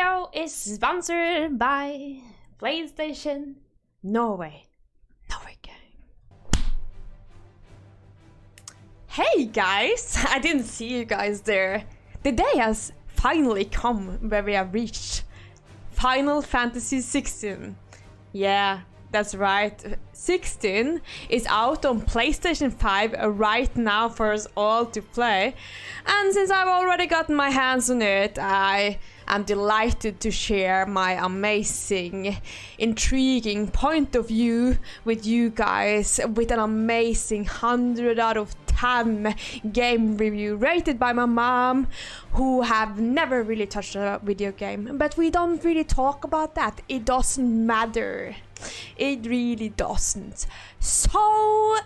video is sponsored by PlayStation Norway. Norway gang. Hey guys! I didn't see you guys there. The day has finally come where we have reached Final Fantasy XVI. Yeah, that's right. 16 is out on PlayStation 5 right now for us all to play. And since I've already gotten my hands on it, I am delighted to share my amazing, intriguing point of view with you guys with an amazing 100 out of 10 game review rated by my mom, who have never really touched a video game. But we don't really talk about that. It doesn't matter. It really doesn't. So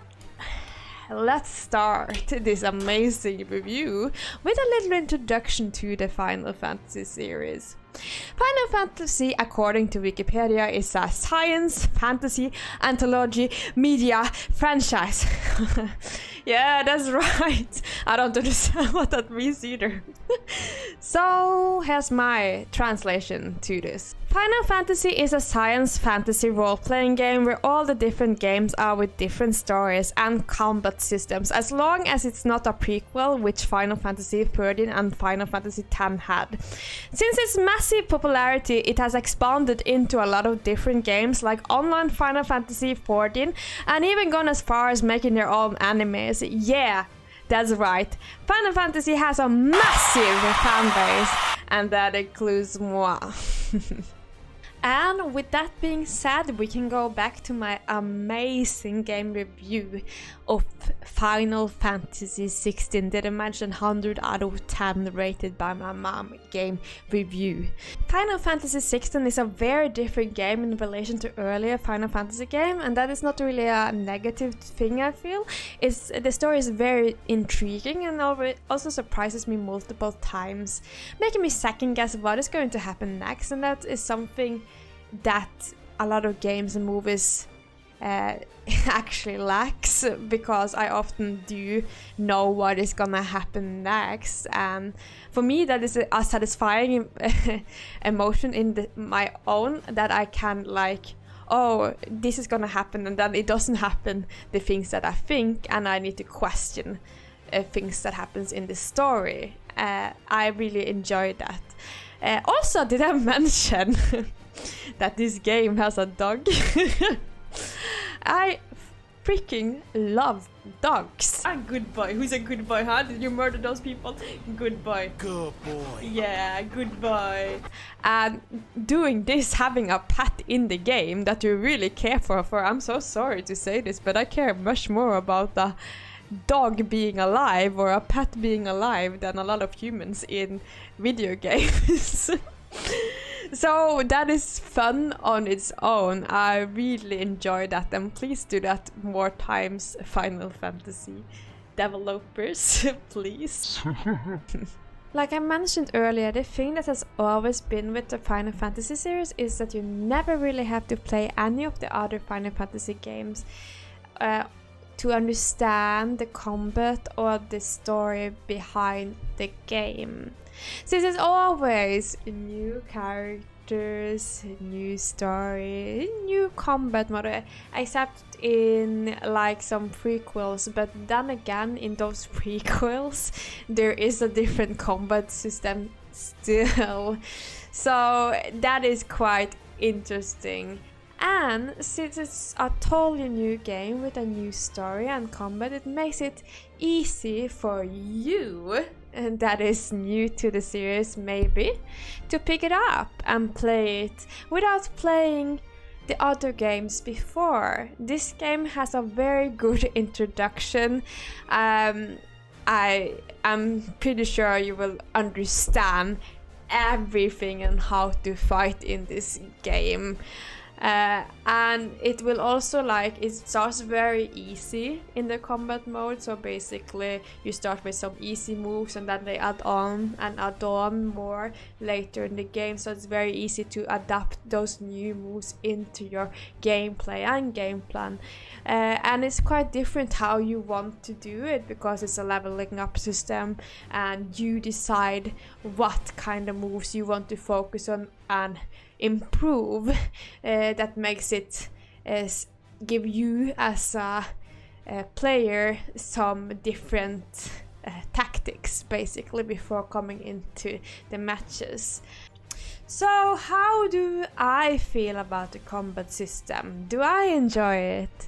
let's start this amazing review with a little introduction to the Final Fantasy series. Final Fantasy, according to Wikipedia, is a science, fantasy, anthology, media franchise. Yeah, that's right. I don't understand what that means either. So, here's my translation to this. Final Fantasy is a science fantasy role-playing game where all the different games are with different stories and combat systems, as long as it's not a prequel, which Final Fantasy XIII and Final Fantasy X had. Since its massive popularity, it has expanded into a lot of different games like online Final Fantasy XIV, and even gone as far as making their own animes. Yeah, that's right. Final Fantasy has a massive fan base, and that includes moi. And with that being said, we can go back to my amazing game review of Final Fantasy XVI that I mentioned 100 out of 10 rated by my mom game review. Final Fantasy XVI is a very different game in relation to earlier Final Fantasy game, and that is not really a negative thing, I feel. The story is very intriguing and also surprises me multiple times, making me second guess what is going to happen next, and that is something that a lot of games and movies actually lacks, because I often do know what is gonna happen next, and for me that is a satisfying emotion in my own, that I can like, oh, this is gonna happen, and then it doesn't happen the things that I think, and I need to question things that happens in the story. I really enjoy that. Also, did I mention that this game has a dog? I freaking love dogs. A good boy. Who's a good boy, huh? Did you murder those people? Good boy. Good boy. Yeah, good boy. And doing this, having a pet in the game that you really care for, I'm so sorry to say this, but I care much more about the dog being alive or a pet being alive than a lot of humans in video games. So that is fun on its own. I really enjoy that, and please do that more times, Final Fantasy developers, please. Like I mentioned earlier, the thing that has always been with the Final Fantasy series is that you never really have to play any of the other Final Fantasy games to understand the combat or the story behind the game. Since it's always new characters, new story, new combat mode, except in like some prequels, but then again in those prequels there is a different combat system still. So that is quite interesting. And since it's a totally new game with a new story and combat, it makes it easy for you, and that is new to the series maybe, to pick it up and play it without playing the other games before. This game has a very good introduction. I am pretty sure you will understand everything and how to fight in this game. And it will also it starts very easy in the combat mode, so basically you start with some easy moves and then they add on more later in the game, so it's very easy to adapt those new moves into your gameplay and game plan. And it's quite different how you want to do it, because it's a leveling up system and you decide what kind of moves you want to focus on and improve. That makes it give you as a player some different tactics basically before coming into the matches. So how do I feel about the combat system? Do I enjoy it?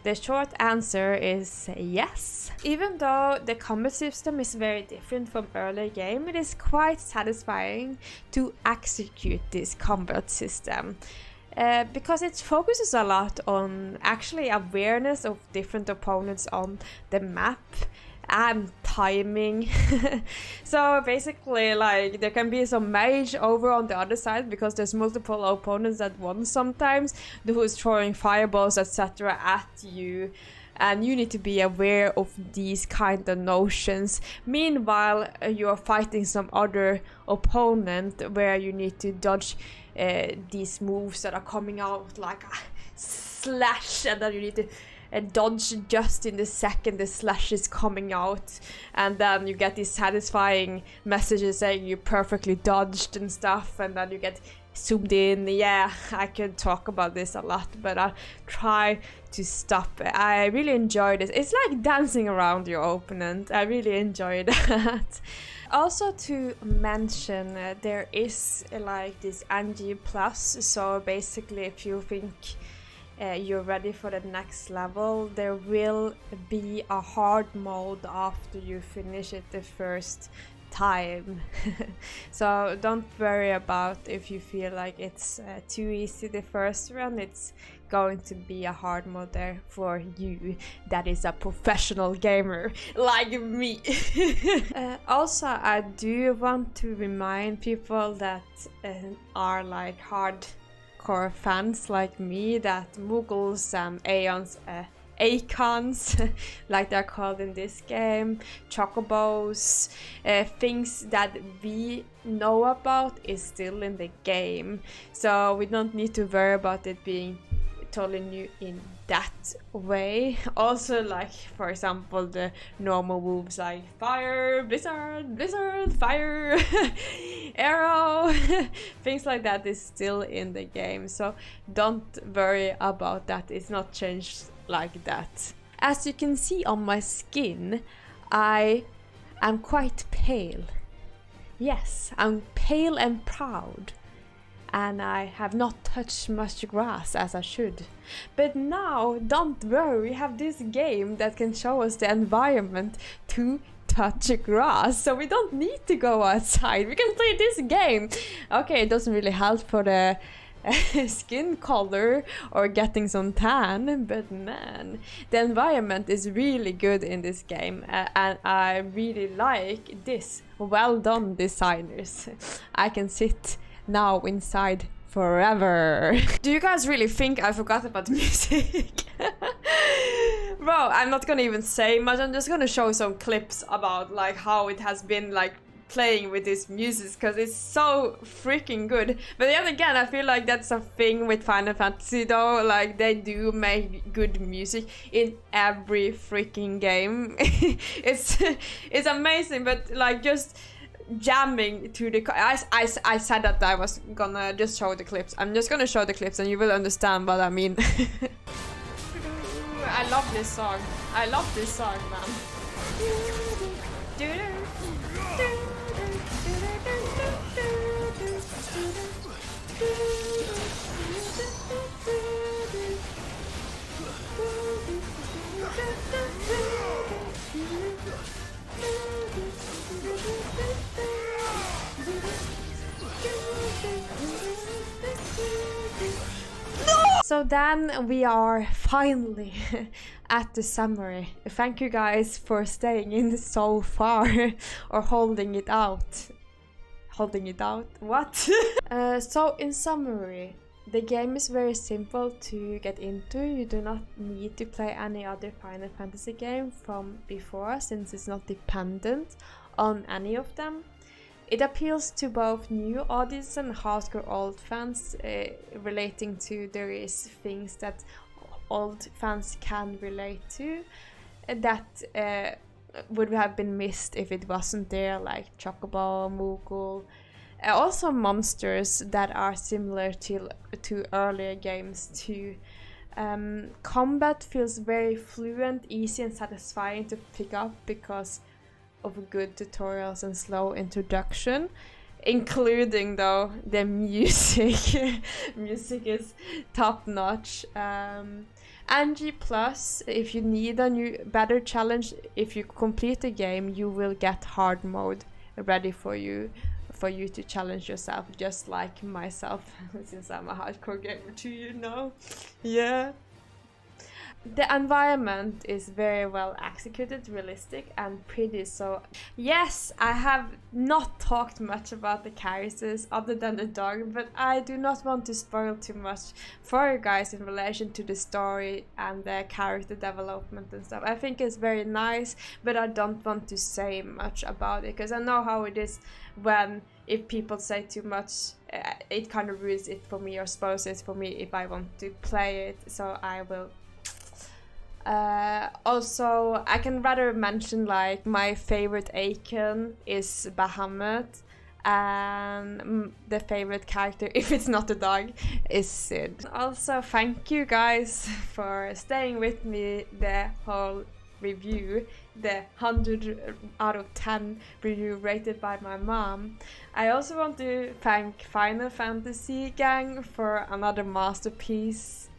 The short answer is yes. Even though the combat system is very different from earlier game, it is quite satisfying to execute this combat system. Because it focuses a lot on actually awareness of different opponents on the map and timing. So basically there can be some mage over on the other side because there's multiple opponents at once sometimes who's throwing fireballs etc at you, and you need to be aware of these kind of notions. Meanwhile you're fighting some other opponent where you need to dodge these moves that are coming out like a slash, and then you need to dodge just in the second the slash is coming out, and then you get these satisfying messages saying you perfectly dodged and stuff, and then you get zoomed in. Yeah, I could talk about this a lot, but I'll try to stop. I really enjoy this. It's like dancing around your opponent. I really enjoy that. Also to mention, there is this NG+, so basically if you think you're ready for the next level, there will be a hard mode after you finish it the first time. So don't worry about if you feel like it's too easy the first run. It's going to be a hard mode there for you that is a professional gamer like me. Also, I do want to remind people that are hardcore fans like me that Muggles and Acons, like they're called in this game, Chocobos, things that we know about is still in the game, so we don't need to worry about it being totally new in that way. Also, for example, the normal moves like fire, blizzard, fire, arrow, things like that is still in the game, so don't worry about that. It's not changed like that. As you can see on my skin, I am quite pale. Yes, I'm pale and proud, and I have not touched much grass as I should. But now, don't worry, we have this game that can show us the environment to touch grass, so we don't need to go outside. We can play this game. Okay, it doesn't really help for the skin color or getting some tan, but man, the environment is really good in this game, and I really like this. Well done, designers. I can sit now inside forever. Do you guys really think I forgot about the music? Bro, I'm not gonna even say much. I'm just gonna show some clips about how it has been playing with this music, because it's so freaking good. But then again, I feel like that's a thing with Final Fantasy though, they do make good music in every freaking game. it's amazing, but just jamming to the I said that I was gonna just show the clips. I'm just gonna show the clips and you will understand what I mean. I love this song. I love this song, man. So then we are finally at the summary. Thank you guys for staying in so far or holding it out. Holding it out? What? So in summary, The game is very simple to get into. You do not need to play any other Final Fantasy game from before, since it's not dependent on any of them. It appeals to both new audience and hardcore old fans, relating to there is things that old fans can relate to that would have been missed if it wasn't there, like Chocobo, Moogle. Also monsters that are similar to earlier games too. Combat feels very fluent, easy and satisfying to pick up because of good tutorials and slow introduction, including though the music. Music is top notch. And G+, if you need a better challenge, if you complete the game, you will get hard mode ready for you to challenge yourself, just like myself, since I'm a hardcore gamer too, you know. Yeah. The environment is very well executed, realistic and pretty, so yes, I have not talked much about the characters other than the dog, but I do not want to spoil too much for you guys in relation to the story and the character development and stuff. I think it's very nice, but I don't want to say much about it, because I know how it is when if people say too much, it kind of ruins it for me or spoils it for me if I want to play it, so I will. Also, I can rather mention like my favorite icon is Bahamut, and the favorite character, if it's not a dog, is Sid. Also, thank you guys for staying with me the whole review, the 100 out of 10 review rated by my mom. I also want to thank Final Fantasy Gang for another masterpiece,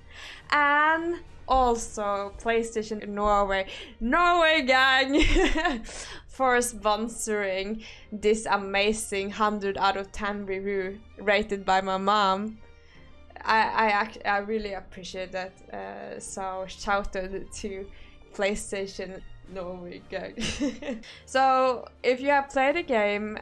and also PlayStation Norway gang for sponsoring this amazing 100 out of 10 review rated by my mom. I really appreciate that, so shout out to PlayStation Norway gang. So if you have played a game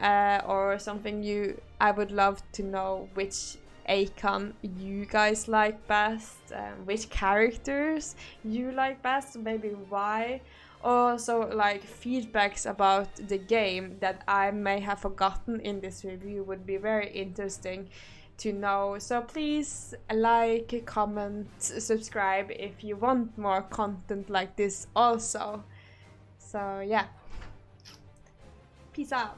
or something, I would love to know which icon you guys like best, which characters you like best, maybe why. Also, like feedbacks about the game that I may have forgotten in this review would be very interesting to know. So please like, comment, subscribe if you want more content like this also. So yeah, peace out.